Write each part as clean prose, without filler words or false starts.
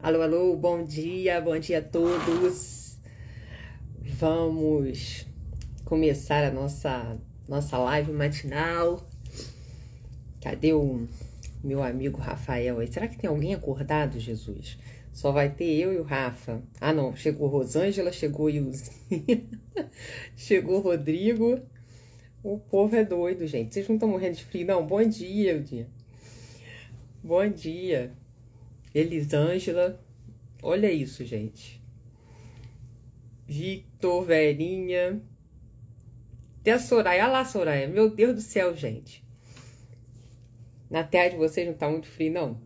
Alô, alô, bom dia a todos. Vamos começar a nossa live matinal. Cadê o meu amigo Rafael aí? Será que tem alguém acordado, Jesus? Só vai ter eu e o Rafa. Ah, não, chegou Rosângela, chegou Ilzinha, chegou Rodrigo. O povo é doido, gente. Vocês não estão morrendo de frio, não? Bom dia, Ilzinha. Bom dia. Elisângela. Olha isso, gente. Victor, Verinha. Até a Soraya. Olha lá, Soraya. Meu Deus do céu, gente. Na terra de vocês não tá muito frio, não?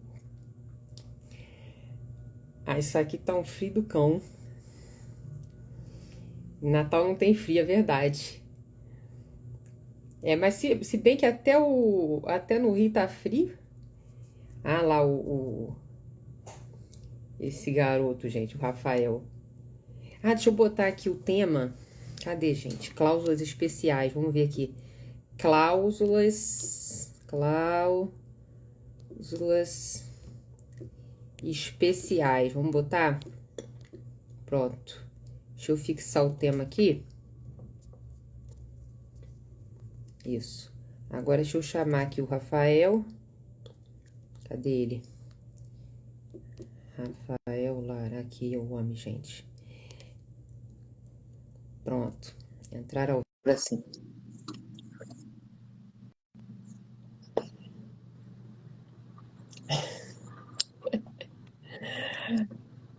Ah, isso aqui tá um frio do cão. Natal não tem frio, é verdade. É, mas se bem que até no Rio tá frio. Ah, lá esse garoto, gente, o Rafael. Ah, deixa eu botar aqui o tema. Cadê, gente? Cláusulas especiais. Vamos ver aqui. Cláusulas especiais. Vamos botar? Pronto. Deixa eu fixar o tema aqui. Isso. Agora deixa eu chamar aqui o Rafael. Cadê ele? Rafael Lara. Aqui é o homem, gente. Pronto. Entrar ao vivo assim.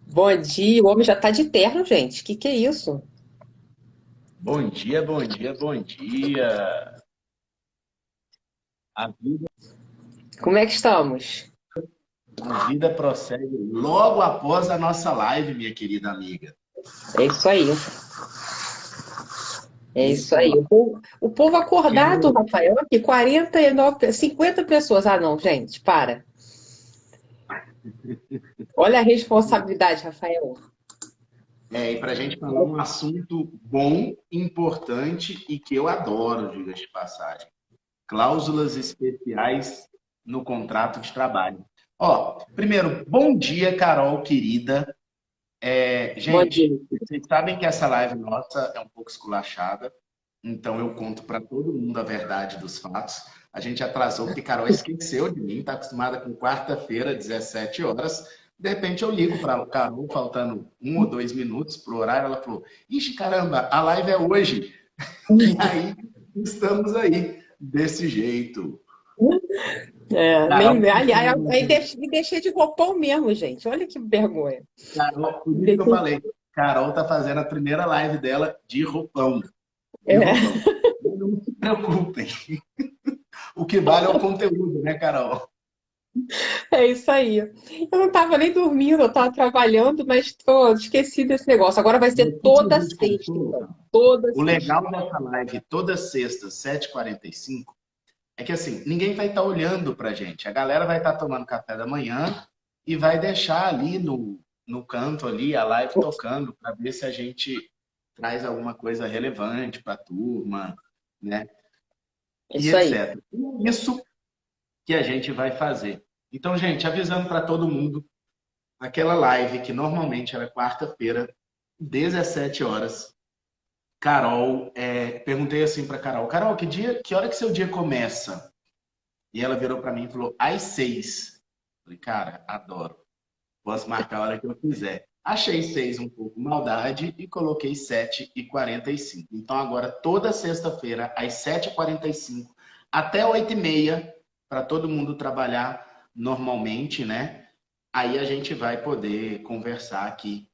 Bom dia. O homem já tá de terno, gente. Que é isso? Bom dia, bom dia, bom dia. A vida, Como é que estamos? a vida prossegue logo após a nossa live, minha querida amiga. É isso aí. É isso aí. Então, O povo acordado, quero... Rafael, aqui, 49, 50 pessoas. Ah, não, gente, para. Olha a responsabilidade, Rafael. E para a gente falar um assunto bom, importante e que eu adoro, diga-se de passagem. Cláusulas especiais no contrato de trabalho. Ó, primeiro, bom dia, Carol, querida. Bom Gente, dia. vocês sabem que essa live nossa é um pouco esculachada. Então eu conto para todo mundo a verdade dos fatos. A gente atrasou porque Carol esqueceu de mim, está acostumada com quarta-feira, 17 horas. De repente eu ligo para a Carol, faltando 1 ou 2 minutos para o horário, ela falou: Ixi, caramba, a live é hoje. E aí estamos aí, desse jeito. É, Carol, aliás, aí me deixei de roupão mesmo, gente. Olha que vergonha. Carol, por Me isso que eu deixei- falei, Carol tá fazendo a primeira live dela de roupão. De É, roupão. Não se preocupem. O que vale é o conteúdo, né, Carol? é isso aí. Eu não estava nem dormindo, eu estava trabalhando, mas esqueci desse negócio. Agora vai ser Mas o que a toda gente sexta, contou, então. cara? Toda O sexta. legal dessa live toda sexta, 7h45, é que assim, ninguém vai estar olhando pra gente. A galera vai estar tomando café da manhã e vai deixar ali no canto ali a live tocando para ver se a gente traz alguma coisa relevante para a turma, né? E Isso aí. etc. E é isso que a gente vai fazer. Então, gente, avisando para todo mundo, aquela live que normalmente era quarta-feira, 17 horas, Carol, perguntei assim para Carol, Carol, que hora que seu dia começa? E ela virou para mim e falou, às 6. Falei, cara, adoro. Posso marcar a hora que eu quiser. Achei 6 um pouco maldade e coloquei 7h45. Então agora, toda sexta-feira, às 7h45, até 8h30, para todo mundo trabalhar normalmente, né? Aí a gente vai poder conversar aqui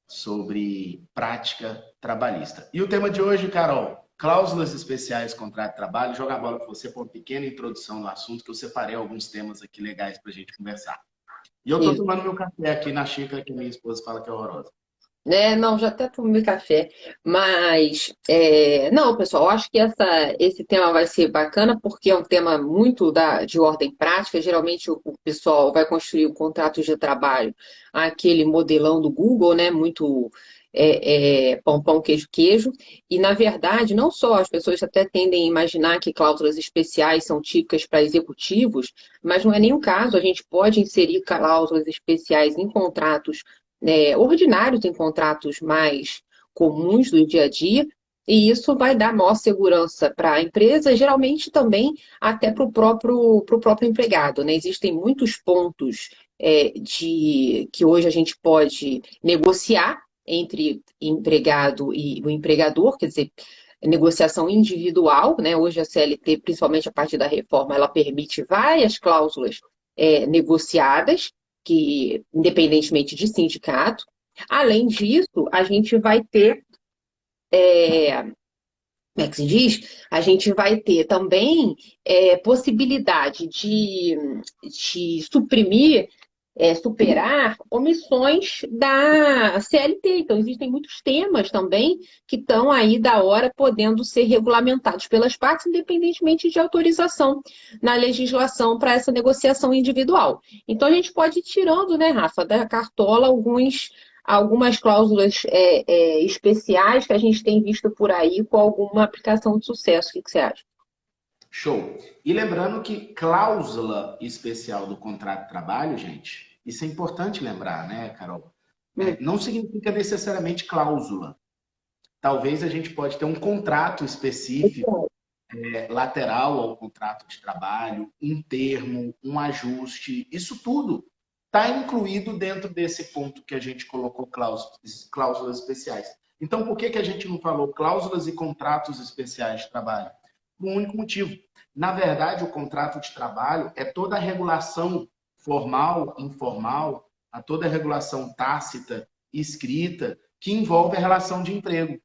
sobre prática trabalhista. E o tema de hoje, Carol, cláusulas especiais, contrato de trabalho. Jogar a bola com você para uma pequena introdução no assunto, que eu separei alguns temas aqui legais para a gente conversar. E eu estou Isso. tomando meu café aqui na xícara que minha esposa fala que é horrorosa. É, não, já até tomei café. Mas, não, pessoal, eu acho que esse tema vai ser bacana porque é um tema muito de ordem prática. Geralmente o pessoal vai construir o contrato de trabalho, aquele modelão do Google, né? Muito. pão, queijo, queijo. E, na verdade, não só as pessoas até tendem a imaginar que cláusulas especiais são típicas para executivos, mas não é nenhum caso. A gente pode inserir cláusulas especiais em contratos ordinários, em contratos mais comuns do dia a dia, e isso vai dar maior segurança para a empresa, geralmente também até para o próprio empregado, né? Existem muitos pontos que hoje a gente pode negociar entre empregado e o empregador, quer dizer, negociação individual, né? Hoje a CLT, principalmente a partir da reforma, ela permite várias cláusulas negociadas, que independentemente de sindicato. Além disso, a gente vai ter como é que se diz? A gente vai ter também possibilidade de suprimir, superar omissões da CLT. Então, existem muitos temas também que estão aí da hora podendo ser regulamentados pelas partes, independentemente de autorização na legislação para essa negociação individual. Então, a gente pode ir tirando, né, Rafa, da cartola algumas cláusulas especiais que a gente tem visto por aí com alguma aplicação de sucesso. O que você acha? Show. E lembrando que cláusula especial do contrato de trabalho, gente, isso é importante lembrar, né, Carol? Não significa necessariamente cláusula. Talvez a gente pode ter um contrato específico, lateral ao contrato de trabalho, um termo, um ajuste, isso tudo está incluído dentro desse ponto que a gente colocou cláusulas especiais. Então, por que a gente não falou cláusulas e contratos especiais de trabalho? Por um único motivo. Na verdade, o contrato de trabalho é toda a regulação formal, informal, a toda a regulação tácita, escrita, que envolve a relação de emprego.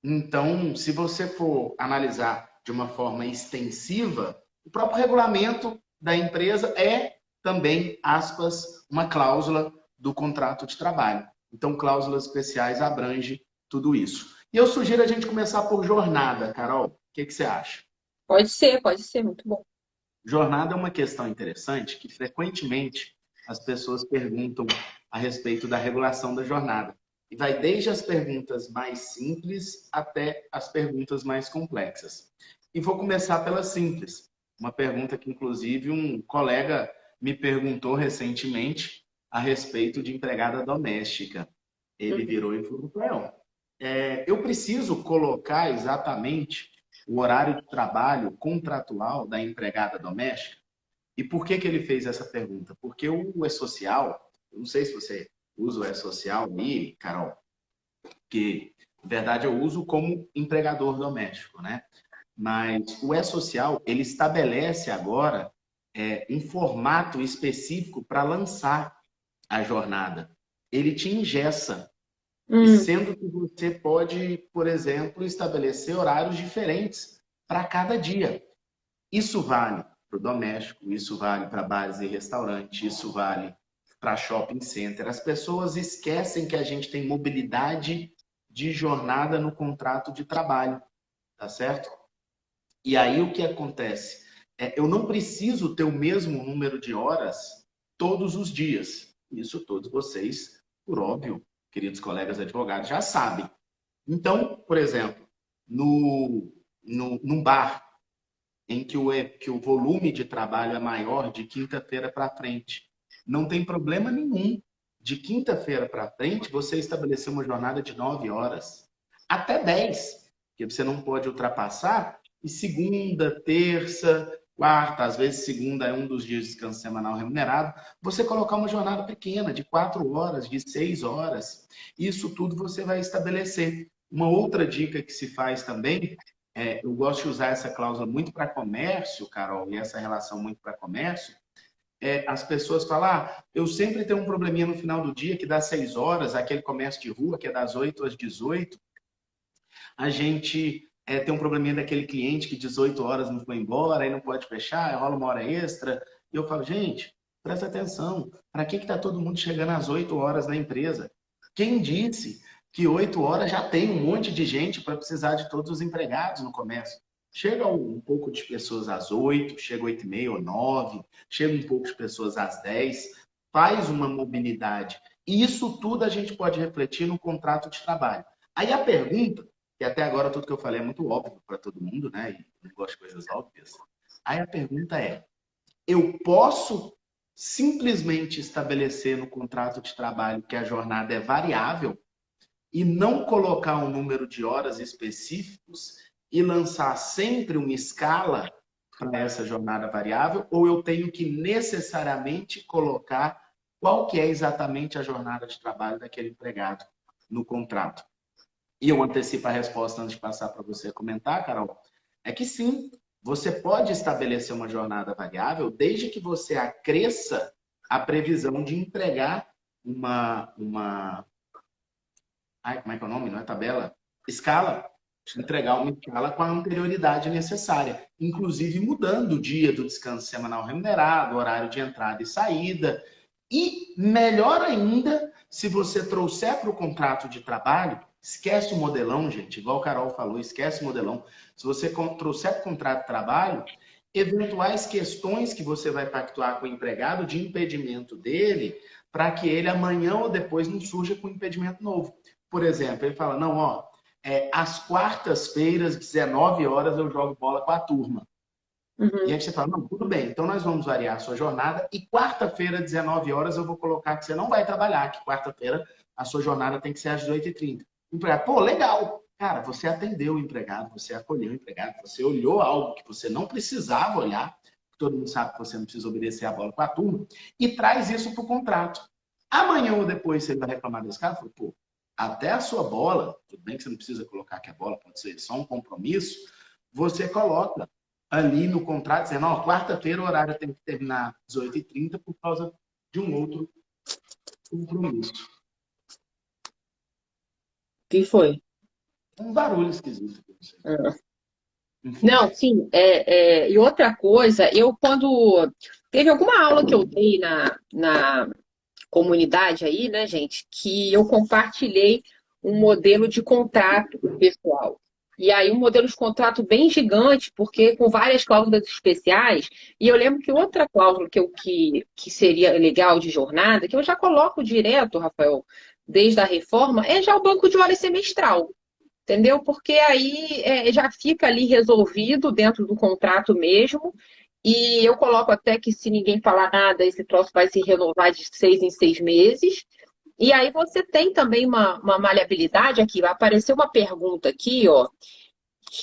Então, se você for analisar de uma forma extensiva, o próprio regulamento da empresa é também, aspas, uma cláusula do contrato de trabalho. Então, cláusulas especiais abrange tudo isso. E eu sugiro a gente começar por jornada, Carol. O que você acha? Pode ser, muito bom. Jornada é uma questão interessante que frequentemente as pessoas perguntam a respeito da regulação da jornada. E vai desde as perguntas mais simples até as perguntas mais complexas. E vou começar pela simples. Uma pergunta que, inclusive, um colega me perguntou recentemente a respeito de empregada doméstica. Ele virou e falou, Rafael, eu preciso colocar exatamente o horário de trabalho contratual da empregada doméstica? E por que ele fez essa pergunta? Porque o E-Social, eu não sei se você usa o E-Social ali, Carol, que, na verdade, eu uso como empregador doméstico, né? Mas o E-Social, ele estabelece agora um formato específico para lançar a jornada. Ele te engessa, sendo que você pode, por exemplo, estabelecer horários diferentes para cada dia. Isso vale para o doméstico, isso vale para bares e restaurantes, isso vale para shopping center. As pessoas esquecem que a gente tem mobilidade de jornada no contrato de trabalho, tá certo? E aí o que acontece? Eu não preciso ter o mesmo número de horas todos os dias. Isso todos vocês, por óbvio, queridos colegas advogados, já sabem. Então, por exemplo, num bar em que o volume de trabalho é maior de quinta-feira para frente, não tem problema nenhum de quinta-feira para frente você estabelecer uma jornada de 9 horas, até 10, que você não pode ultrapassar, e segunda, terça, quarta, às vezes segunda é um dos dias de descanso semanal remunerado, você colocar uma jornada pequena, de 4 horas, de 6 horas. Isso tudo você vai estabelecer. Uma outra dica que se faz também, eu gosto de usar essa cláusula muito para comércio, Carol, e essa relação muito para comércio, as pessoas falam, eu sempre tenho um probleminha no final do dia que dá 6 horas, aquele comércio de rua que é das 8 às 18, a gente tem um probleminha daquele cliente que 18 horas não foi embora, aí não pode fechar, rola uma hora extra. E eu falo, gente, presta atenção, para que está todo mundo chegando às 8 horas na empresa? Quem disse que 8 horas já tem um monte de gente para precisar de todos os empregados no comércio? Chega um pouco de pessoas às 8, chega 8h30 ou 9, chega um pouco de pessoas às 10. faz uma mobilidade. E isso tudo a gente pode refletir no contrato de trabalho. Aí a pergunta, que até agora tudo que eu falei é muito óbvio para todo mundo, né? E eu gosto de coisas óbvias. Aí a pergunta é: eu posso simplesmente estabelecer no contrato de trabalho que a jornada é variável e não colocar um número de horas específicos e lançar sempre uma escala para essa jornada variável, ou eu tenho que necessariamente colocar qual que é exatamente a jornada de trabalho daquele empregado no contrato? E eu antecipo a resposta antes de passar para você comentar, Carol, é que sim, você pode estabelecer uma jornada variável desde que você acresça a previsão de entregar uma como é que é o nome? Não é tabela? Escala. Entregar uma escala com a anterioridade necessária. Inclusive mudando o dia do descanso semanal remunerado, horário de entrada e saída. E melhor ainda, se você trouxer para o contrato de trabalho, esquece o modelão, gente, igual o Carol falou, esquece o modelão. Se você trouxer para o contrato de trabalho, eventuais questões que você vai pactuar com o empregado de impedimento dele, para que ele amanhã ou depois não surja com impedimento novo. Por exemplo, ele fala, não, ó, às quartas-feiras, 19 horas, eu jogo bola com a turma. E aí você fala, não, tudo bem, então nós vamos variar a sua jornada e quarta-feira, 19 horas, eu vou colocar que você não vai trabalhar, que quarta-feira a sua jornada tem que ser às 18h30. O empregado, pô, legal. Cara, você atendeu o empregado, você acolheu o empregado, você olhou algo que você não precisava olhar, todo mundo sabe que você não precisa obedecer a bola com a turma, e traz isso para o contrato. Amanhã ou depois você vai reclamar desse cara, fala, pô, até a sua bola, tudo bem que você não precisa colocar que a bola pode ser só um compromisso, você coloca ali no contrato, dizendo, ó, quarta-feira o horário tem que terminar às 18h30 por causa de um outro compromisso. Que foi? Um barulho esquisito. Não, sim. E outra coisa, eu quando... Teve alguma aula que eu dei na comunidade aí, né, gente, que eu compartilhei um modelo de contrato pessoal. E aí um modelo de contrato bem gigante, porque com várias cláusulas especiais. E eu lembro que outra cláusula que seria legal de jornada, que eu já coloco direto, Rafael, desde a reforma, é já o banco de horas semestral. Entendeu? Porque aí já fica ali resolvido dentro do contrato mesmo. E eu coloco até que se ninguém falar nada, esse troço vai se renovar de 6 em 6 meses. E aí você tem também uma maleabilidade aqui. Vai aparecer uma pergunta aqui, ó.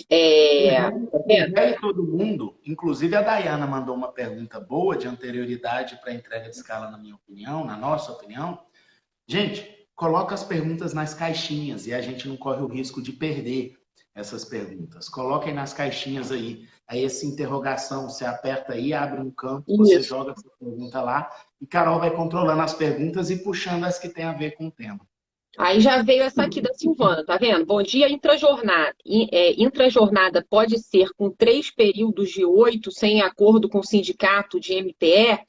E todo mundo, inclusive a Dayana mandou uma pergunta boa de anterioridade para a entrega de escala, na minha opinião, na nossa opinião. Gente, coloca as perguntas nas caixinhas e a gente não corre o risco de perder essas perguntas. Coloquem nas caixinhas aí. Aí essa interrogação, você aperta aí, abre um campo, você joga essa pergunta lá e Carol vai controlando as perguntas e puxando as que tem a ver com o tema. Aí já veio essa aqui da Silvana, tá vendo? Bom dia, intrajornada. Intrajornada pode ser com 3 períodos de 8, sem acordo com o sindicato de MPE?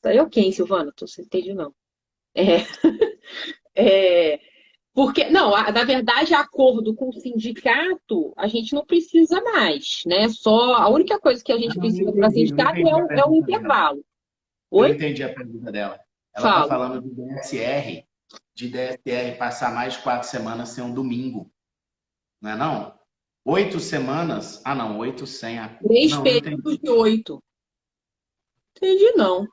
Saiu quem, Silvana? Não entendi, não. Porque, não, na verdade, acordo com o sindicato, a gente não precisa mais, né? Só a única coisa que a gente precisa para sindicato é o intervalo. Eu entendi a pergunta dela. Ela está Fala. falando de DSR passar mais de 4 semanas sem um domingo. Não é não? 8 semanas? Ah, não, 8 sem a... 3 não, períodos de 8. Entendi, não.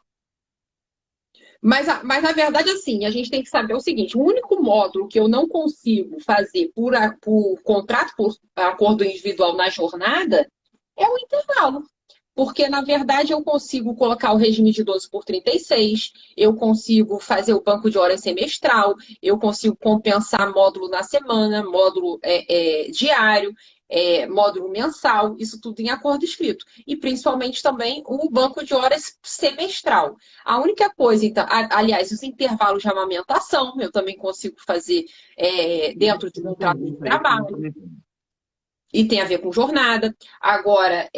Mas na verdade, assim, a gente tem que saber o seguinte: o único módulo que eu não consigo fazer por contrato, por acordo individual na jornada, é o intervalo. Porque, na verdade, eu consigo colocar o regime de 12 por 36, eu consigo fazer o banco de horas semestral, eu consigo compensar módulo na semana, módulo diário, módulo mensal, isso tudo em acordo escrito. E, principalmente, também o banco de horas semestral. A única coisa, então, aliás, os intervalos de amamentação, eu também consigo fazer dentro de um contrato de trabalho. E tem a ver com jornada. Agora,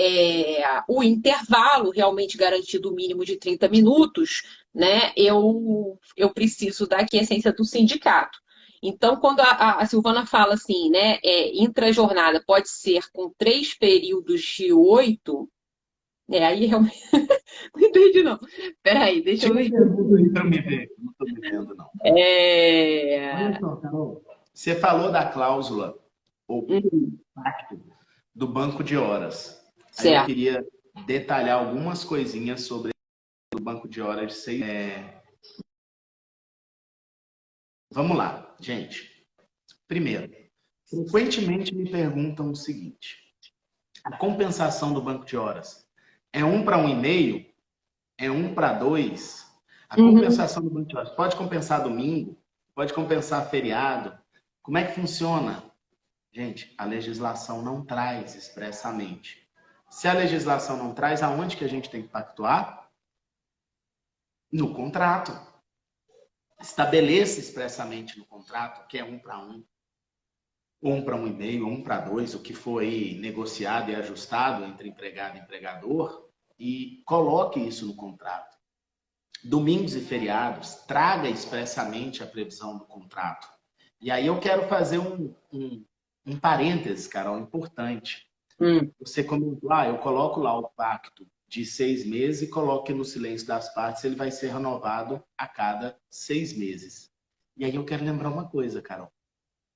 o intervalo realmente garantido o mínimo de 30 minutos, né? Eu preciso da aquiescência do sindicato. Então, quando a Silvana fala assim, né? Intrajornada pode ser com 3 períodos de 8, Aí realmente não entendi, não. Peraí, deixa eu Tira a ver. pergunta aí para me ver. Não estou me vendo, não. Olha É... só, Carol. Você falou da cláusula ou hum, pacto do banco de horas. Aí eu certo. queria detalhar algumas coisinhas sobre o banco de horas de 6. Vamos lá, gente. Primeiro, frequentemente me perguntam o seguinte: a compensação do banco de horas é 1 para 1,5? É 1 para 2? A Uhum. compensação do banco de horas pode compensar domingo? Pode compensar feriado? Como é que funciona? Gente, a legislação não traz expressamente. Se a legislação não traz, aonde que a gente tem que pactuar? No contrato. Estabeleça expressamente no contrato que é 1 para 1, 1 para 1,5, 1 para 2, o que foi negociado e ajustado entre empregado e empregador, e coloque isso no contrato. Domingos e feriados, traga expressamente a previsão do contrato. E aí eu quero fazer um parêntese, Carol, importante. Hum. Você comentou, eu coloco lá o pacto de 6 meses e coloque no silêncio das partes, ele vai ser renovado a cada 6 meses. E aí eu quero lembrar uma coisa, Carol.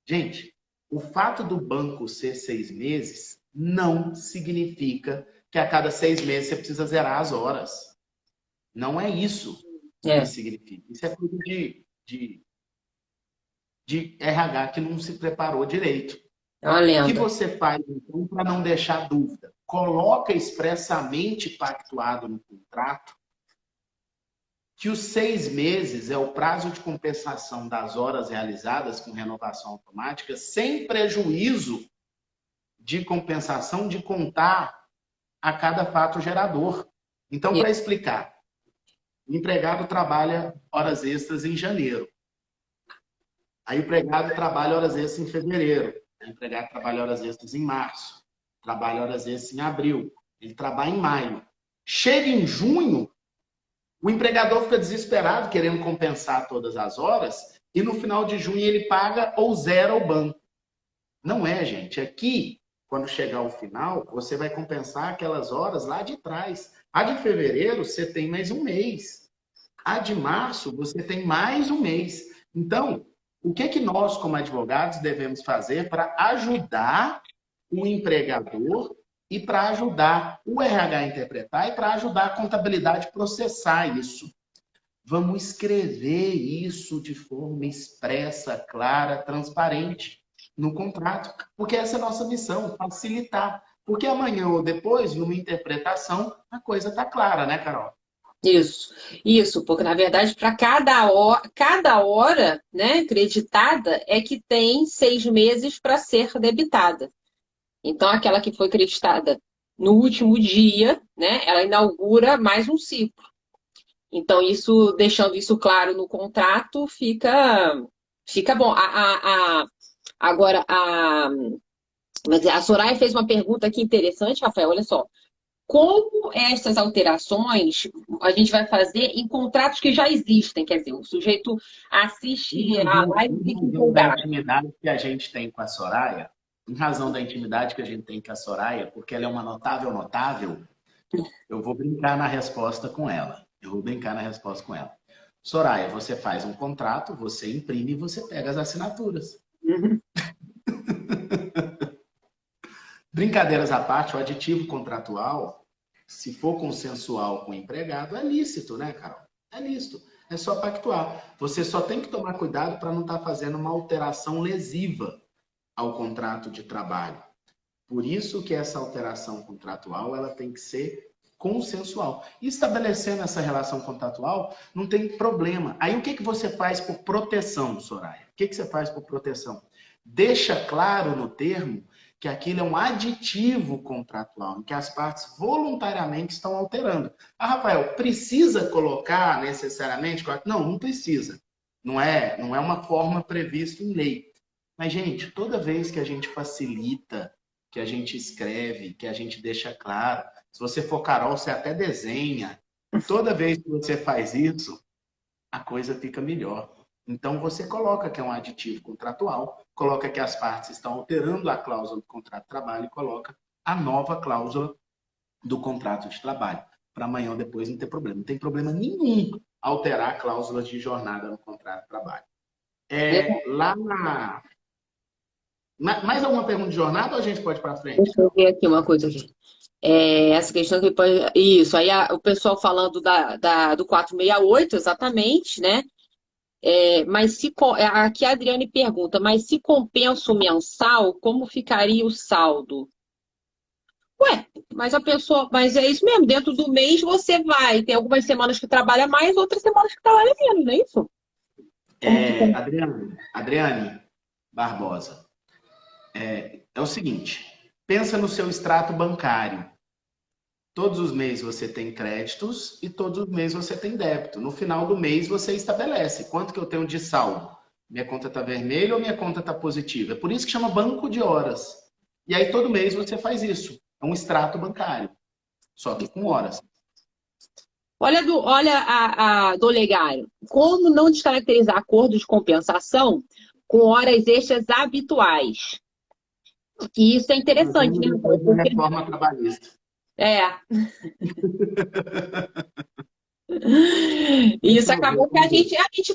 Gente, o fato do banco ser 6 meses não significa que a cada 6 meses você precisa zerar as horas. Não é isso que É, significa. Isso é coisa de RH que não se preparou direito. é uma O que lenda. você faz, então, para não deixar dúvida? Coloca expressamente pactuado no contrato que os 6 meses é o prazo de compensação das horas realizadas com renovação automática, sem prejuízo de compensação de contar a cada fato gerador. Então, É. para explicar, o empregado trabalha horas extras em janeiro. Aí o empregado trabalha horas extras em fevereiro. Aí o empregado trabalha horas extras em março. Trabalha horas extras em abril. Ele trabalha em maio. Chega em junho, o empregador fica desesperado, querendo compensar todas as horas, e no final de junho ele paga ou zera o banco. Não é, gente. Aqui, quando chegar o final, você vai compensar aquelas horas lá de trás. A de fevereiro, você tem mais um mês. A de março, você tem mais um mês. Então, o que que nós, como advogados, devemos fazer para ajudar o empregador e para ajudar o RH a interpretar e para ajudar a contabilidade a processar isso? Vamos escrever isso de forma expressa, clara, transparente no contrato, porque essa é a nossa missão, facilitar. Porque amanhã ou depois, numa interpretação, a coisa está clara, né, Carol? Isso, porque na verdade, para cada hora, né, creditada, é que tem 6 meses para ser debitada. Então, aquela que foi creditada no último dia, né, ela inaugura mais um ciclo. Então, isso, deixando isso claro no contrato, fica bom. Agora, mas a Soraya fez uma pergunta aqui interessante, Rafael, olha só. Como essas alterações a gente vai fazer em contratos que já existem? Quer dizer, o sujeito assiste a live e Em fica razão da empolgado. intimidade que a gente tem com a Soraya, em razão da intimidade que a gente tem com a Soraya, porque ela é uma notável, eu vou brincar na resposta com ela. Soraya, você faz um contrato, você imprime e você pega as assinaturas. Uhum. Brincadeiras à parte, o aditivo contratual, se for consensual com o empregado, é lícito, né, Carol? É lícito. É só pactuar. Você só tem que tomar cuidado para não estar fazendo uma alteração lesiva ao contrato de trabalho. Por isso que essa alteração contratual ela tem que ser consensual. E estabelecendo essa relação contratual, não tem problema. Aí o que, que você faz por proteção, Soraya? O que, que você faz por proteção? Deixa claro no termo que aquilo é um aditivo contratual, em que as partes voluntariamente estão alterando. Rafael, precisa colocar necessariamente? Não, não precisa. Não é uma forma prevista em lei. Mas, gente, toda vez que a gente facilita, que a gente escreve, que a gente deixa claro, se você for Carol, você até desenha. Toda vez que você faz isso, a coisa fica melhor. Então, você coloca que é um aditivo contratual, coloca que as partes estão alterando a cláusula do contrato de trabalho e coloca a nova cláusula do contrato de trabalho, para amanhã ou depois não ter problema. Não tem problema nenhum alterar cláusulas de jornada no contrato de trabalho. Lá na... Mais alguma pergunta de jornada ou a gente pode ir para frente, Deixa eu Carol? ver aqui uma coisa aqui. Essa questão que isso, aí o pessoal falando do 468, exatamente, né? Mas aqui a Adriane pergunta, mas se compensa o mensal, como ficaria o saldo? Ué, mas é isso mesmo, dentro do mês você vai, tem algumas semanas que trabalha mais, outras semanas que trabalha menos, não é isso? Como que tem? Adriane Barbosa, é o seguinte, pensa no seu extrato bancário. Todos os meses você tem créditos e todos os meses você tem débito. No final do mês você estabelece quanto que eu tenho de saldo. Minha conta está vermelha ou minha conta está positiva? É por isso que chama banco de horas. E aí todo mês você faz isso. É um extrato bancário, só que com horas. Olha do legário. Como não descaracterizar acordo de compensação com horas extras habituais? E isso é Nós interessante, vemos né, Rafael? depois da reforma trabalhista. É, e isso Vamos ver, acabou que vamos ver. a gente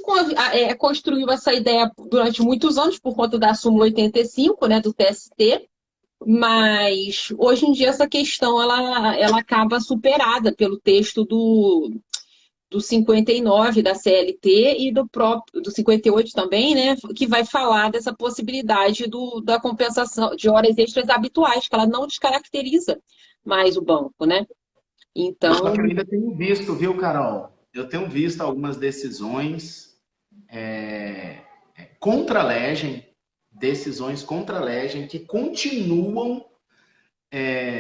construiu essa ideia durante muitos anos por conta da súmula 85, né, do TST, mas hoje em dia essa questão ela acaba superada pelo texto do 59 da CLT e do 58 também, né, que vai falar dessa possibilidade da compensação de horas extras habituais, que ela não descaracteriza mais o banco, né? Só Então, que eu ainda tenho visto, viu, Carol? Eu tenho visto algumas decisões contra a legem, decisões contra a legem que continuam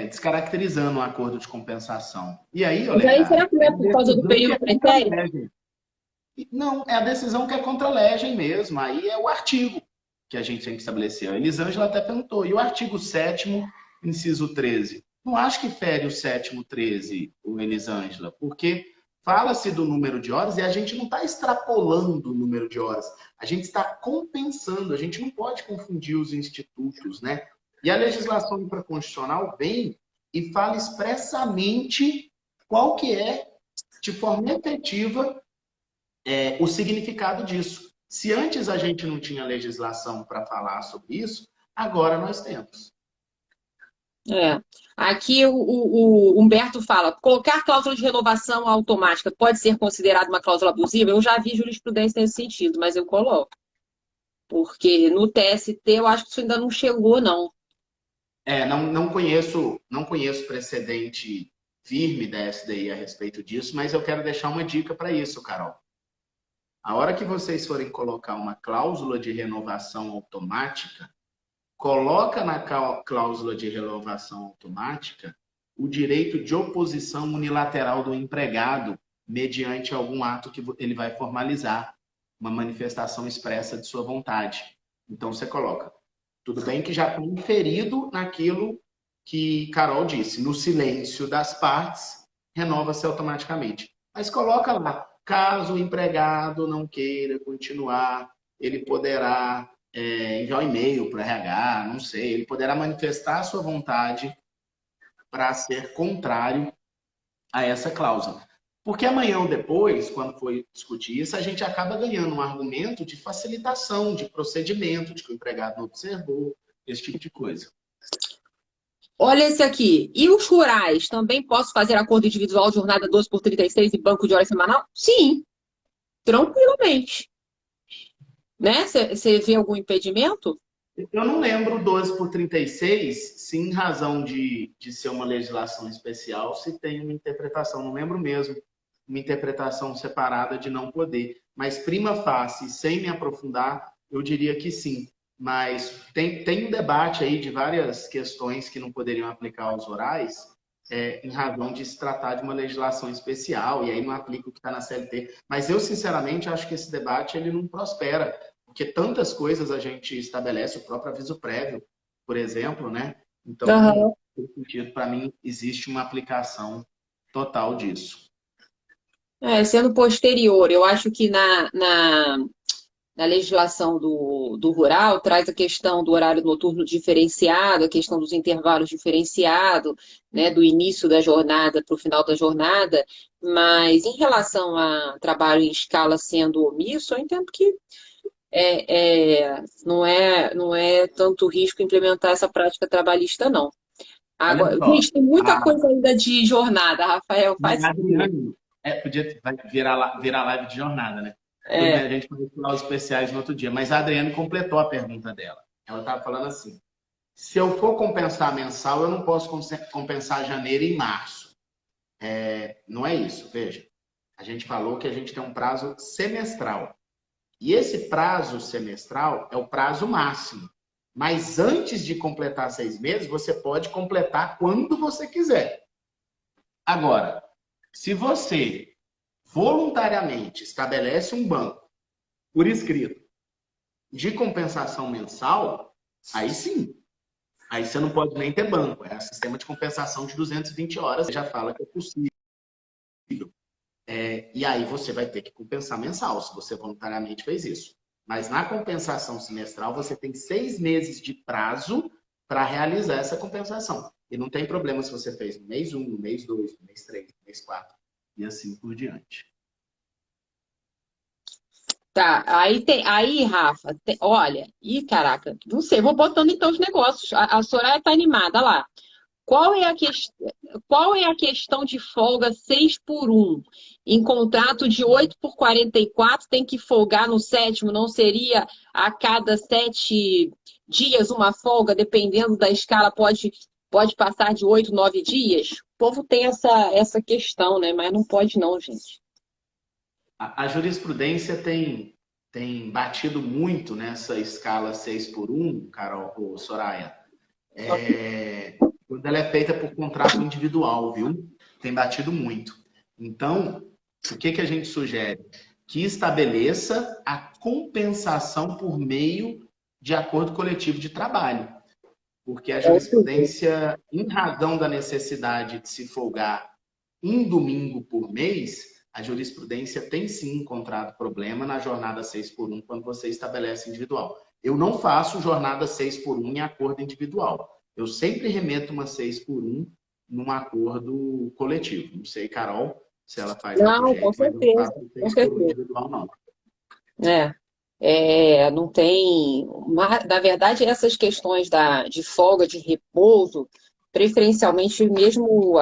descaracterizando o acordo de compensação. E aí, mas aí Olegário, será que não é é a por causa do decisão que período é contra a pretérito? legem. Não, é a decisão que é contra a legem mesmo. Aí é o artigo que a gente tem que estabelecer. A Elisângela até perguntou, e o artigo 7º, inciso 13? Não acho que fere o 7º 13, o Elisângela, porque fala-se do número de horas e a gente não está extrapolando o número de horas. A gente está compensando, a gente não pode confundir os institutos, né? E a legislação infraconstitucional vem e fala expressamente qual que é, de forma efetiva, o significado disso. Se antes a gente não tinha legislação para falar sobre isso, agora nós temos. É. Aqui o Humberto fala, colocar cláusula de renovação automática pode ser considerado uma cláusula abusiva? Eu já vi jurisprudência nesse sentido, mas eu coloco. Porque no TST eu acho que isso ainda não chegou, não. Não conheço precedente firme da SDI a respeito disso, mas eu quero deixar uma dica para isso, Carol. A hora que vocês forem colocar uma cláusula de renovação automática, coloca na cláusula de renovação automática o direito de oposição unilateral do empregado mediante algum ato que ele vai formalizar, uma manifestação expressa de sua vontade. Então você coloca, tudo bem que já está inferido naquilo que Carol disse, no silêncio das partes, renova-se automaticamente. Mas coloca lá, caso o empregado não queira continuar, ele poderá enviar um e-mail para o RH, não sei, ele poderá manifestar a sua vontade para ser contrário a essa cláusula. Porque amanhã ou depois, quando for discutir isso, a gente acaba ganhando um argumento de facilitação, de procedimento, de que o empregado não observou, esse tipo de coisa. Olha esse aqui. E os rurais? Também posso fazer acordo individual, jornada 12 por 36 e banco de horas semanal? Sim, tranquilamente. Né? Você vê algum impedimento? Eu não lembro 12 por 36, se em razão de ser uma legislação especial, se tem uma interpretação, não lembro mesmo, uma interpretação separada de não poder. Mas prima facie, sem me aprofundar, eu diria que sim. Mas tem um debate aí de várias questões que não poderiam aplicar aos orais, em razão de se tratar de uma legislação especial, e aí não aplica o que está na CLT. Mas eu, sinceramente, acho que esse debate ele não prospera, porque tantas coisas a gente estabelece, o próprio aviso prévio, por exemplo, né? Então, Aham. nesse sentido, para mim, existe uma aplicação total disso. Sendo posterior, eu acho que na legislação do rural, traz a questão do horário noturno diferenciado, a questão dos intervalos diferenciados, né, do início da jornada para o final da jornada, mas em relação a trabalho em escala sendo omisso, eu entendo que não é tanto risco implementar essa prática trabalhista, não. Olha Agora, só, gente, tem muita a, coisa ainda de jornada, Rafael, a faz favor. Adriane, vai virar live de jornada, né? Tudo bem, É, a gente pode falar os especiais no outro dia, mas a Adriane completou a pergunta dela. Ela estava falando assim: se eu for compensar mensal, eu não posso compensar janeiro e março. Não é isso, veja. A gente falou que a gente tem um prazo semestral. E esse prazo semestral é o prazo máximo. Mas antes de completar 6 meses, você pode completar quando você quiser. Agora, se você voluntariamente estabelece um banco por escrito de compensação mensal, aí sim. Aí você não pode nem ter banco. É o sistema de compensação de 220 horas. Você já fala que é possível. E aí você vai ter que compensar mensal, se você voluntariamente fez isso. Mas na compensação semestral, você tem 6 meses de prazo para realizar essa compensação. E não tem problema se você fez no mês 1, no mês 2, no mês 3, no mês 4 e assim por diante. tá. Aí, Rafa, olha, caraca, não sei, vou botando então os negócios. A Soraya tá animada lá. Qual é a questão de folga 6 por um? Em contrato de 8 por 44 tem que folgar no sétimo, não seria a cada 7 dias uma folga, dependendo da escala, pode passar de 8, 9 dias? O povo tem essa questão, né? Mas não pode não, gente. A jurisprudência tem batido muito nessa escala 6 por um, Carol, ou Soraya, quando ela é feita por contrato individual, viu? Tem batido muito. Então, o que a gente sugere? Que estabeleça a compensação por meio de acordo coletivo de trabalho. Porque a É o seguinte. jurisprudência, em razão da necessidade de se folgar um domingo por mês, a jurisprudência tem sim encontrado problema na jornada 6 por um quando você estabelece individual. Eu não faço jornada 6 por um em acordo individual. Eu sempre remeto uma 6 por um num acordo coletivo. Não sei, Carol, se ela faz de outro Não, com jeito, mas eu não certeza, faço com 6 por um certeza. individual, não. Não tem. Na verdade, essas questões de folga, de repouso, preferencialmente, mesmo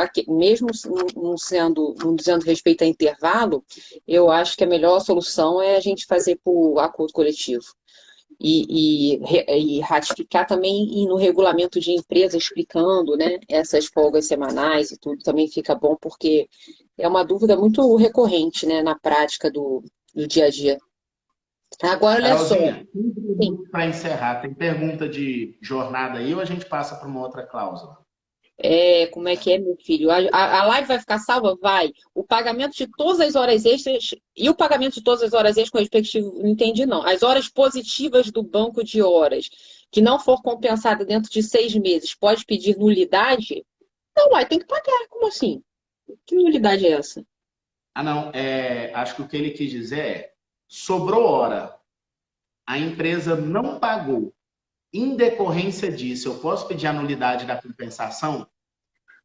não dizendo respeito a intervalo, eu acho que a melhor solução é a gente fazer por acordo coletivo. E ratificar também no regulamento de empresa, explicando, né, essas folgas semanais e tudo, também fica bom, porque é uma dúvida muito recorrente, né, na prática do dia a dia. Agora, olha só. Carolzinha, 15 Sim. minutos para encerrar. Tem pergunta de jornada aí ou a gente passa para uma outra cláusula? Como é que é, meu filho? A live vai ficar salva? Vai. O pagamento de todas as horas extras e o pagamento de todas as horas extras com respectivo, não entendi não. As horas positivas do banco de horas, que não for compensada dentro de 6 meses, pode pedir nulidade? Não, vai, tem que pagar. Como assim? Que nulidade é essa? Ah, não. Acho que o que ele quis dizer sobrou hora. A empresa não pagou. Em decorrência disso, eu posso pedir a nulidade da compensação?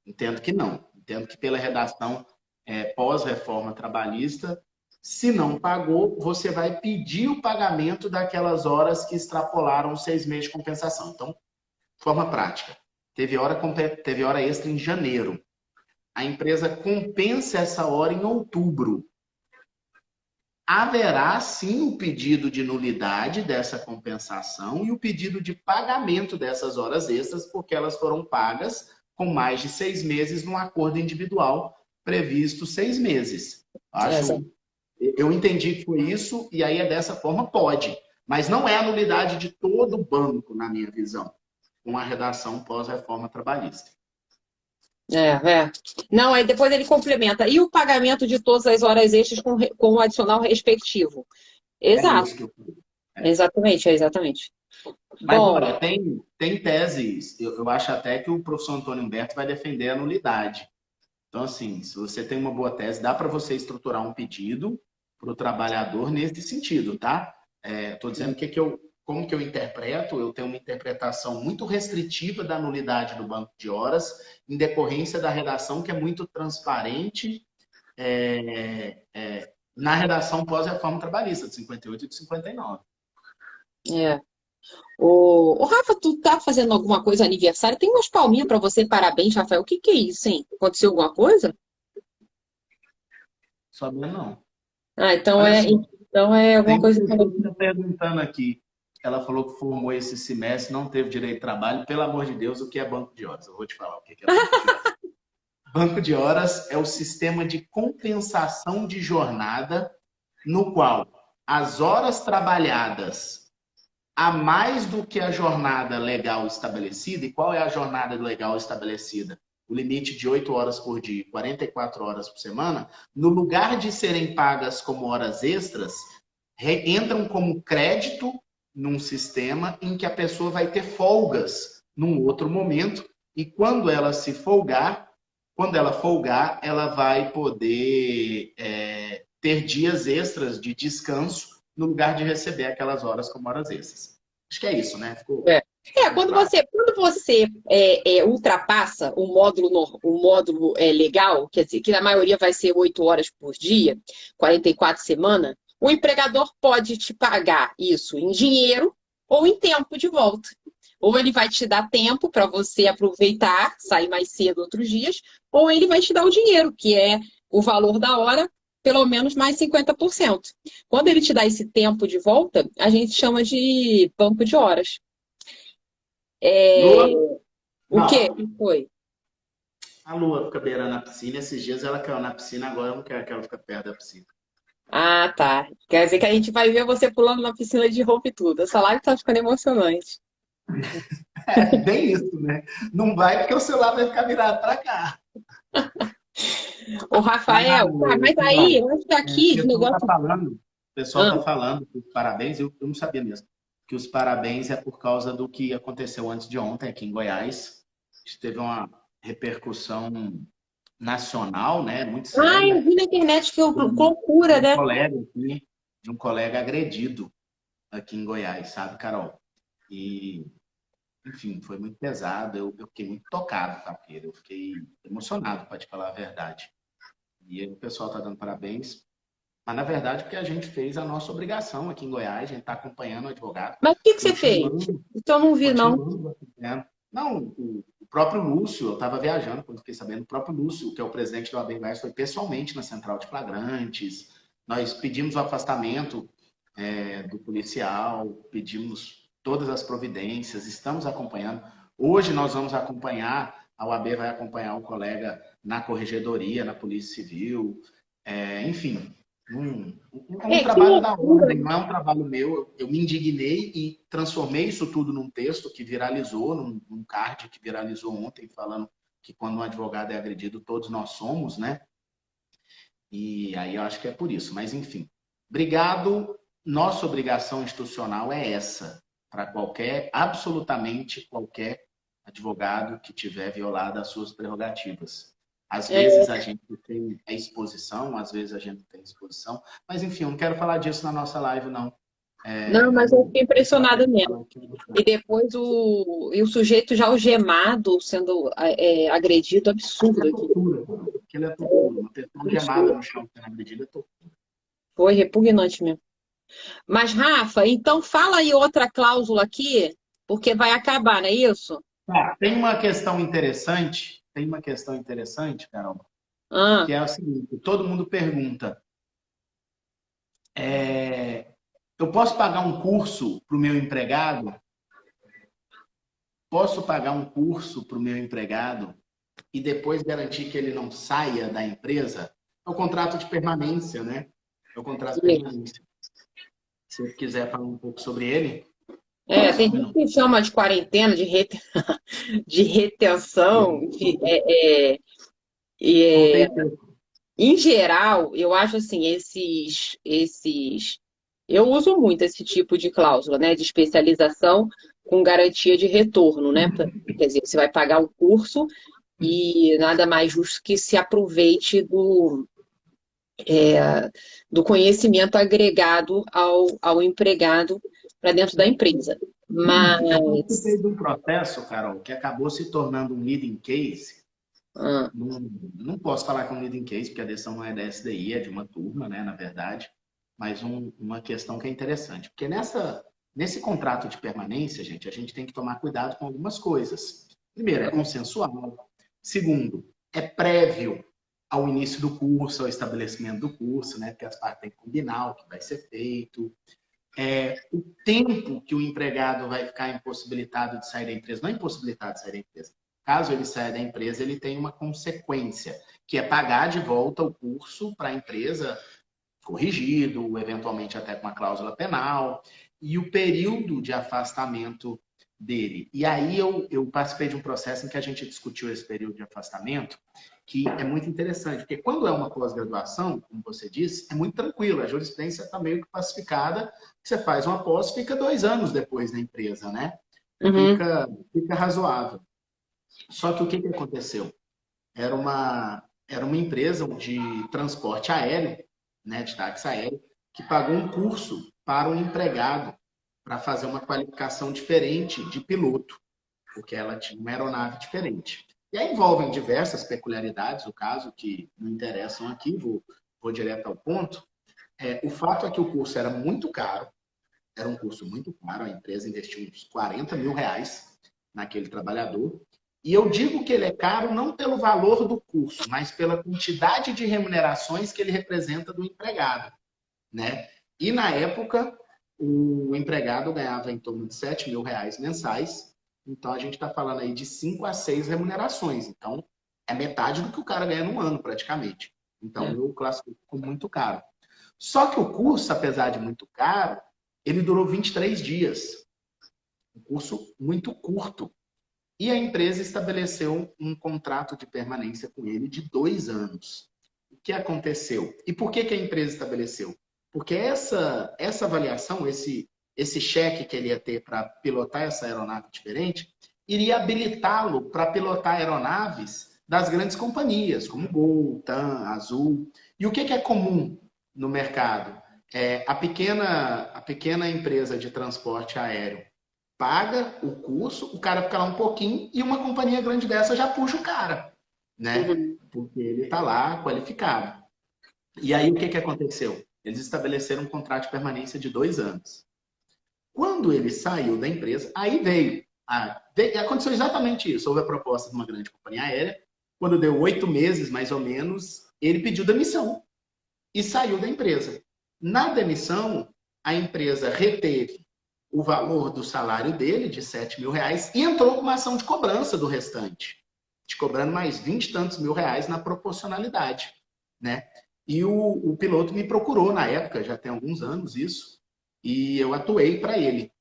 Entendo que não. Entendo que pela redação pós-reforma trabalhista, se não pagou, você vai pedir o pagamento daquelas horas que extrapolaram os 6 meses de compensação. Então, forma prática. Teve hora extra em janeiro. A empresa compensa essa hora em outubro. Haverá sim o pedido de nulidade dessa compensação e o pedido de pagamento dessas horas extras, porque elas foram pagas com mais de 6 meses num acordo individual previsto 6 meses. Essa. Eu entendi que foi isso e aí é dessa forma, pode. Mas não é a nulidade de todo o banco, na minha visão, com a redação pós-reforma trabalhista. Não, aí depois ele complementa. E o pagamento de todas as horas extras com o adicional respectivo? É Exato. isso que eu falei. Exatamente. Mas Bom, olha, tem teses, eu acho até que o professor Antônio Humberto vai defender a nulidade. Então, assim, se você tem uma boa tese, dá para você estruturar um pedido para o trabalhador nesse sentido, tá? Estou dizendo como que eu interpreto. Eu tenho uma interpretação muito restritiva da nulidade do banco de horas, em decorrência da redação que é muito transparente na redação pós-reforma trabalhista, de 58 e de 59. É. Ô, Rafa, tu tá fazendo alguma coisa aniversário? Tem umas palminhas pra você, parabéns, Rafael. O que que é isso, hein? Aconteceu alguma coisa? Sabia não. Ah, Olha só, então é tem alguma uma coisa. pessoa que está perguntando aqui. Ela falou que formou esse semestre, não teve direito de trabalho. Pelo amor de Deus, o que é banco de horas? Eu vou te falar o que é banco de horas. Banco de horas é o sistema de compensação de jornada no qual as horas trabalhadas a mais do que a jornada legal estabelecida. E qual é a jornada legal estabelecida? O limite de 8 horas por dia, 44 horas por semana. No lugar de serem pagas como horas extras, entram como crédito num sistema em que a pessoa vai ter folgas num outro momento. E quando ela folgar, ela vai poder ter dias extras de descanso no lugar de receber aquelas horas como horas extras. Acho que é isso, né? Ficou Quando claro. você ultrapassa o módulo legal, quer dizer, que na maioria vai ser 8 horas por dia, 44 semanas, o empregador pode te pagar isso em dinheiro ou em tempo de volta. Ou ele vai te dar tempo para você aproveitar, sair mais cedo outros dias, ou ele vai te dar o dinheiro, que é o valor da hora, pelo menos mais 50%. Quando ele te dá esse tempo de volta, a gente chama de banco de horas. Lua? O Não. quê? Que foi? A Lua fica beirando a piscina. Esses dias ela caiu na piscina, agora eu não quero que ela fique perto da piscina. Ah, tá. Quer dizer que a gente vai ver você pulando na piscina de roupa e tudo. Essa live tá ficando emocionante. É bem isso, né? Não vai porque o celular vai ficar virado para cá. Ô, Rafael, mas aí, eu acho que O aqui esse pessoal está negócio. falando, o pessoal Ah, está falando que os parabéns, eu não sabia mesmo, que os parabéns é por causa do que aconteceu antes de ontem aqui em Goiás. Isso teve uma repercussão nacional, né? Muito eu séria. vi na internet que De loucura, um né? colega aqui, de um colega agredido aqui em Goiás, sabe, Carol? E, enfim, foi muito pesado. Eu fiquei muito tocado, tá, Pedro? Eu fiquei emocionado, para te falar a verdade. E aí o pessoal está dando parabéns. Mas, na verdade, porque a gente fez a nossa obrigação aqui em Goiás, a gente está acompanhando o advogado, Mas o que que você fez? continuando, Então eu não vi, não. continuando acompanhando. Não, o próprio Lúcio, eu estava viajando quando fiquei sabendo, o próprio Lúcio, que é o presidente do AB Goiás, foi pessoalmente na central de flagrantes. Nós pedimos o afastamento do policial, pedimos todas as providências, estamos acompanhando. Hoje nós vamos acompanhar, a OAB vai acompanhar o colega na corregedoria, na Polícia Civil, enfim, um Que trabalho da loucura. ordem, não é um trabalho meu. Eu me indignei e transformei isso tudo num texto que viralizou, num card que viralizou ontem, falando que quando um advogado é agredido, todos nós somos, né? E aí eu acho que é por isso. Mas, enfim, obrigado. Nossa obrigação institucional é essa, para absolutamente qualquer advogado que tiver violado as suas prerrogativas. Às vezes a gente tem a exposição, às vezes a gente tem exposição, mas enfim, eu não quero falar disso na nossa live, não. Não, mas eu fiquei impressionada mesmo. Falar aqui no E depois e o sujeito já algemado, sendo agredido, absurdo aqui. tortura, aquilo é tortura. Uma pessoa gemada no chão sendo agredida é tortura. Foi repugnante mesmo. Mas, Rafa, então fala aí outra cláusula aqui, porque vai acabar, não é isso? Tem uma questão interessante, Carol, Ah, que é o seguinte: todo mundo pergunta, eu posso pagar um curso para o meu empregado? Posso pagar um curso para o meu empregado e depois garantir que ele não saia da empresa? É o contrato de permanência, né? É o contrato de permanência. Se você quiser falar um pouco sobre ele. tem gente que chama de quarentena, de retenção, Não tem em geral, eu acho assim, eu uso muito esse tipo de cláusula, né, de especialização com garantia de retorno, né? Quer dizer, você vai pagar o curso e nada mais justo que se aproveite do conhecimento agregado ao empregado para dentro da empresa. Eu participei Mas. de um processo, Carol, que acabou se tornando um leading case. Ah, Não posso falar que é um leading case, porque a decisão não é da SDI, é de uma turma, né, na verdade. Mas uma questão que é interessante. Porque nesse contrato de permanência, gente, a gente tem que tomar cuidado com algumas coisas. Primeiro, é consensual. Segundo, é prévio ao início do curso, ao estabelecimento do curso, né? Porque as partes têm que combinar o que vai ser feito. O tempo que o empregado vai ficar impossibilitado de sair da empresa, não é impossibilitado de sair da empresa. Caso ele saia da empresa, ele tem uma consequência, que é pagar de volta o curso para a empresa corrigido, eventualmente até com uma cláusula penal, e o período de afastamento dele. E aí eu participei de um processo em que a gente discutiu esse período de afastamento, que é muito interessante, porque quando é uma pós-graduação, como você disse, é muito tranquilo, a jurisprudência está meio que pacificada, você faz uma pós, fica 2 anos depois na empresa, né? uhum, Fica razoável. Só que o que aconteceu? Era uma empresa de transporte aéreo, né, de táxi aéreo, que pagou um curso para um empregado para fazer uma qualificação diferente de piloto, porque ela tinha uma aeronave diferente. E aí envolvem diversas peculiaridades, o caso que não interessam aqui, vou direto ao ponto. O fato é que o curso era muito caro, era um curso muito caro, a empresa investiu uns 40 mil reais naquele trabalhador. E eu digo que ele é caro não pelo valor do curso, mas pela quantidade de remunerações que ele representa do empregado, né? E na época, o empregado ganhava em torno de 7 mil reais mensais. Então a gente está falando aí de 5 a 6 remunerações. Então é metade do que o cara ganha no ano, praticamente. Então eu classifico como muito caro. Só que o curso, apesar de muito caro, ele durou 23 dias. Um curso muito curto. E a empresa estabeleceu um contrato de permanência com ele de 2 anos. O que aconteceu? E por que a empresa estabeleceu? Porque essa avaliação, esse cheque que ele ia ter para pilotar essa aeronave diferente, iria habilitá-lo para pilotar aeronaves das grandes companhias, como Gol, TAM, Azul. E o que é comum no mercado? A pequena empresa de transporte aéreo paga o curso, o cara fica lá um pouquinho e uma companhia grande dessa já puxa o cara, né? uhum, Porque ele está lá qualificado. E aí o que aconteceu? Eles estabeleceram um contrato de permanência de 2 anos. Quando ele saiu da empresa, aí aconteceu exatamente isso. Houve a proposta de uma grande companhia aérea. Quando deu 8 meses, mais ou menos, ele pediu demissão e saiu da empresa. Na demissão, a empresa reteve o valor do salário dele, de 7 mil reais, e entrou com uma ação de cobrança do restante, te cobrando mais 20 e tantos mil reais na proporcionalidade, né? E o piloto me procurou na época, já tem alguns anos isso, e eu atuei para ele,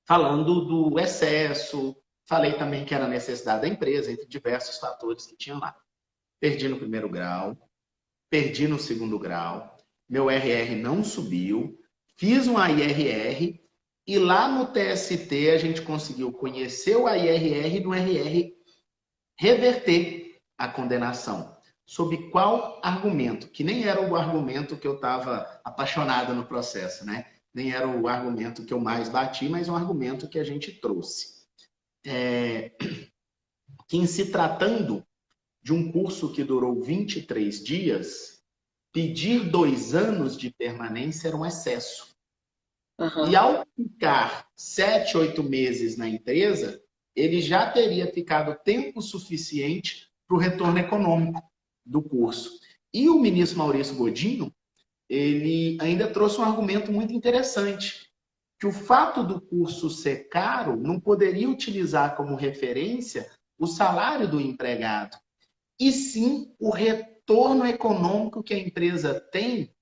falando do excesso, falei também que era necessidade da empresa, entre diversos fatores que tinham lá. Perdi no primeiro grau, perdi no segundo grau, meu RR não subiu, fiz um AIRR e lá no TST a gente conseguiu conhecer o AIRR e no RR reverter a condenação. Sob qual argumento? Que nem era o argumento que eu estava apaixonado no processo, né? Nem era o argumento que eu mais bati, mas um argumento que a gente trouxe. Que em se tratando de um curso que durou 23 dias, pedir 2 anos de permanência era um excesso. E uhum. ao ficar 7, 8 meses na empresa, ele já teria ficado tempo suficiente para o retorno econômico do curso. E o ministro Maurício Godinho, ele ainda trouxe um argumento muito interessante, que o fato do curso ser caro não poderia utilizar como referência o salário do empregado, e sim o retorno econômico que a empresa tem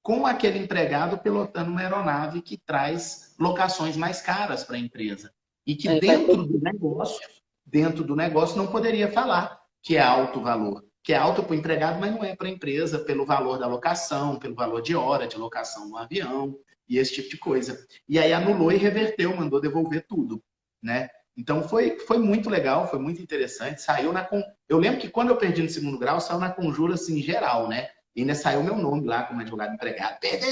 com aquele empregado pilotando uma aeronave que traz locações mais caras para a empresa. E que Aí vai ter. dentro do negócio não poderia falar que é alto valor. Que é alto para o empregado, mas não é para a empresa, pelo valor da locação, pelo valor de hora de locação no avião e esse tipo de coisa. E aí anulou e reverteu, mandou devolver tudo, né? Então foi muito legal, foi muito interessante. Eu lembro que quando eu perdi no segundo grau, saiu na conjura assim, geral, né? E ainda saiu meu nome lá como advogado empregado. Perdeu!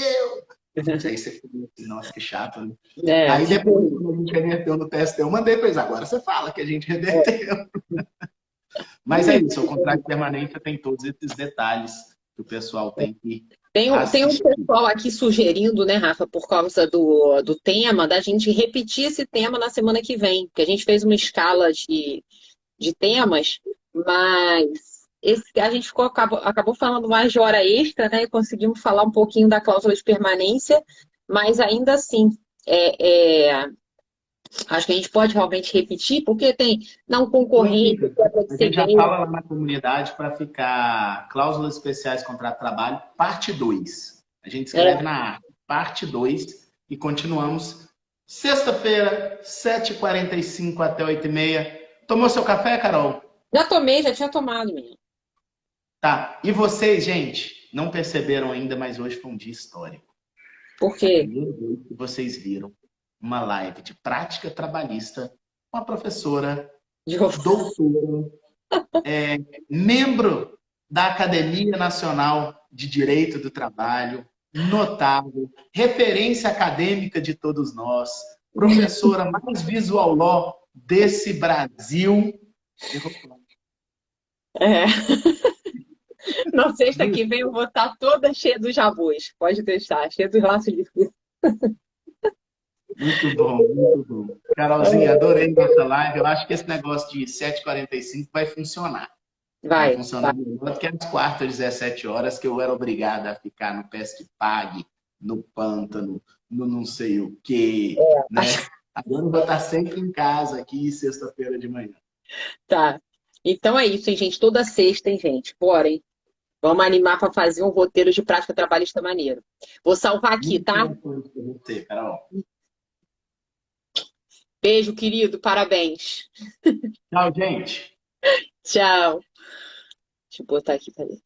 Aí você falou assim, nossa, que chato, né? É, Aí depois, quando a gente reverteu no TST, eu mandei para eles, agora você fala que a gente reverteu. Mas é isso, o contrato de permanência tem todos esses detalhes que o pessoal tem que tem um assistir. pessoal aqui sugerindo, né, Rafa, por causa do tema, da gente repetir esse tema na semana que vem, porque a gente fez uma escala de temas, mas a gente acabou falando mais de hora extra, né, e conseguimos falar um pouquinho da cláusula de permanência, mas ainda assim, acho que a gente pode realmente repetir, porque tem não concorrente, quebra de A gente já segredo. fala lá na comunidade para ficar cláusulas especiais contrato de trabalho, parte 2. A gente escreve na arte, parte 2, e continuamos sexta-feira, 7h45 até 8h30. Tomou seu café, Carol? Já tomei, já tinha tomado, menino. Tá. E vocês, gente, não perceberam ainda, mas hoje foi um dia histórico. Por É a quê? primeira vez que vocês viram uma live de prática trabalhista com a professora, doutora, membro da Academia Nacional de Direito do Trabalho, notável, referência acadêmica de todos nós, professora mais visual law desse Brasil. É. Na sexta que vem eu vou estar toda cheia dos jabus. Pode deixar, cheia dos laços de fio. Muito bom, muito bom. Carolzinha, adorei nossa live. Eu acho que esse negócio de 7h45 vai funcionar. Vai Vai. funcionar melhor do que às quartas, 17 horas, que eu era obrigada a ficar no Pesque Pague, no pântano, no não sei o quê, né? Agora eu vou estar sempre em casa aqui, sexta-feira de manhã. Tá. Então é isso, hein, gente. Toda sexta, hein, gente? Bora, hein? Vamos animar para fazer um roteiro de prática trabalhista maneiro. Vou salvar aqui, Muito tá? importante para você, Carol. Beijo, querido. Parabéns. Tchau, gente. Tchau. Deixa eu botar aqui, peraí.